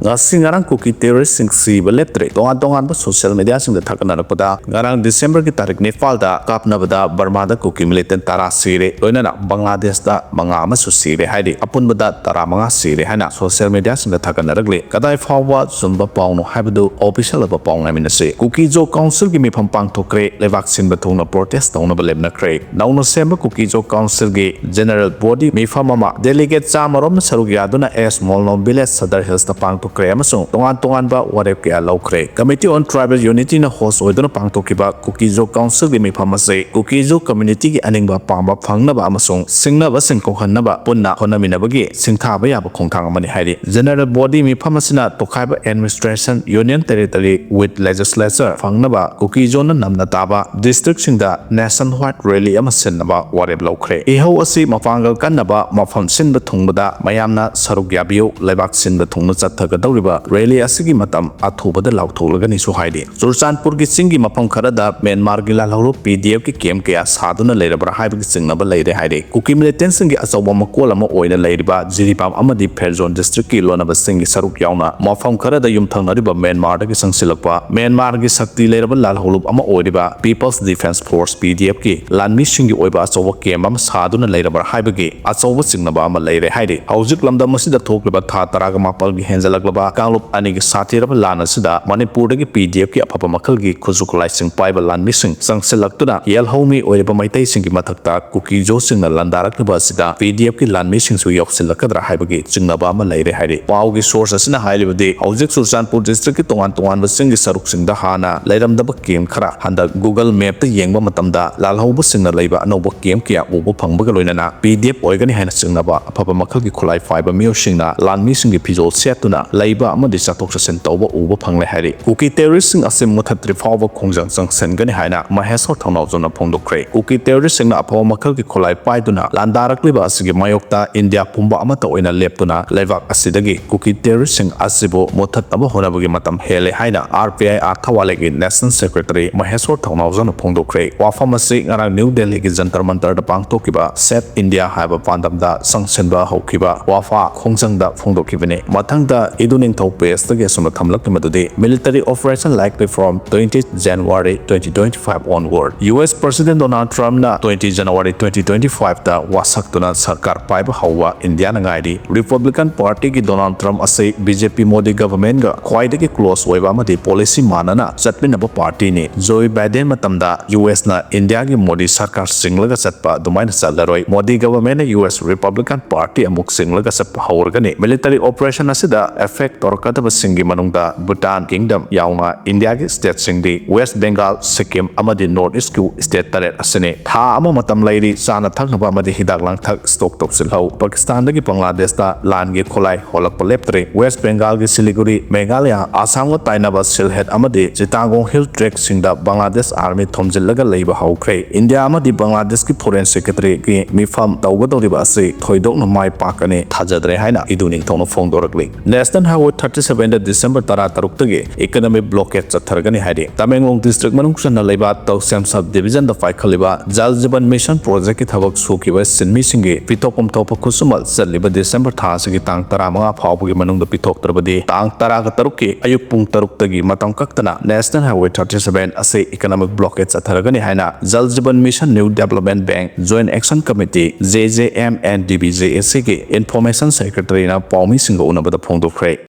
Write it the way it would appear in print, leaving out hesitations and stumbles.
ngarang Kuki terrorist sing si beleptre tongan social media sing da thakana pada ngarang December ki tarik Nepal da kapna bada Burma da Kuki militant tara sire loina na Bangladesh da manga ama su sire haidi apun bada tara manga sire hana social media sing da thakana ragle kadai fawa zumba pawno habdu official ba pawna minase Kuki jo council ki mi phampang thokre lewak sin ba thongna protest tawna ba lemna kre nauna semba Kuki jo council gi general body mi famama delegate chamarom na saruk yaduna a small no village sadar hills da pang thokre amasung tongan ba warep ke alokre committee on tribal unity na host oiduna pang thokiba Kuki jo council gi mi famase Kuki jo community gi aning ba pamba phangna ba amasung singna ba sing kokhanna ba punna honamina bagi singtha ba ya ba khongthang amani hairi general body mi famasina tokhai ba administration union territory with legislature phangna ba Kuki jo na namna taba district singda nationwide rally ama sinna ba warep lokre eho asi mapangal kanna ba mafam sin ba thungbada mayamna saruk yabiyo lebak sin ba thungna chathaga dawriba rally asigi matam athubada lautholaga ni su haidi Churchandpur gi singi mafam kharada Myanmar gi lalhoro PDF ki kem ke asaduna leirabra haibagi singna ba leire haide Kuki militant singi asawa makol ama oina leiriba Jiripam amadi Pherzon district ki lona ba singi saruk yauna mafam kharada yumthangnariba Myanmar da gi sangsilakpa Myanmar gi sakti leiraba lalholub ama oiriba People's Defense Force PDF ki lanmi singi oiba asawa kem ama saduna leirabra haibagi asawa singna ba ama leire haide haujik lamda masida thokliba tha taraga mapal gi henjalaklaba kanglup ani gi satiraba lana sida Manipur da gi PDF ki apapa makal gi khuzuk laising paiba lanmi sing sangsilaktuna yelhomi oiriba maitai singi mathakta Kuki jo singna landarakliba sida PDF ki lanmi sing su yoksilakadra haibagi chingna ba ama leire haide pau gi source asina hailibadi haujik Churchandpur district ki tongan ba singi saruk singda hana leiramdaba kem khara handa Google Map ta yengba matamda lalhauba singna leiba anoba kem kya ubu phangbaga loinana PDF oigani haina chingna ba apapa makal gi khulai faiba mio singna lanmi singi pijol setuna leiba amadi chatok chasen tawba ubu phangle hairi Kuki terrorist sing asim muthatri fawba khongjang changsen gani haina mahesor thonau jona phongdokre Kuki terrorist singna apapa makal gi khulai paiduna landarakliba asigi mayokta India pumba amata oina leptuna leibak asidagi Kuki terrorist sing asibo muthataba honabagi matam hele haina RPI athawale gi national secretary mahesor thonau jona phongdokre wafam asi ngarang New Delhi gi jantar mantar da pangtokiba set India haiba pandamda sangsenba haukiba wafa khongjang da phongdokibane mathangda iduning thau page ta ge sona thamlakki madudi military operation likely from 20 January 2025 onward US President Donald Trump na 20 January 2025 da wasaktuna sarkar paiba hawa India na ngaidi Republican Party gi Donald Trump ase BJP Modi government ga khwaidagi close oiba amadi policy manana chatminaba party ni Joe Biden matamda US na India gi Modi sarkar singlaga chatpa dumaina chalaroi Modi government na US Republican Party amuk singlaga chatpa haurgani military operation asida effect torkadaba singi manungda Bhutan Kingdom yauna India gi state singdi West Bengal Sikkim amadi North East ku state taret asene tha ama matam lairi sana thaknaba amadi hidak langthak stock topsilhau Pakistan dagi Bangladesh da lan gi kholai holakpa leptre West Bengal gi Siliguri Meghalaya Assam ga tainaba Silhet amadi Chittagong Hill Trek singda Bangladesh Army thomjillaga leiba haukre India amadi Bangladesh ki Foreign Secretary ki mifam tawgadoriba ase thoidokna mai pakane thajadre haina iduning thongno phongdorakli National Highway 37 da December 13 tagi economic blockade chathargani haidi Tamenglong district manungchana leiba Tawsem sub division da faikhaliba Jal Jeevan mission project ki thabak sukiba sinmi singi pitokom topa khusumal chaliba December tha sigi tang 15 phawbugi manungda pitoktrabadi tang 13 ki ayuk pung 3 tagi matam kaktana National Highway 37 ase economic blockade chathargani haina Jal Jeevan mission New Development Bank Joint Action Committee JJM and DBJSC ki information secretary na Paumi singa unabada phongdokre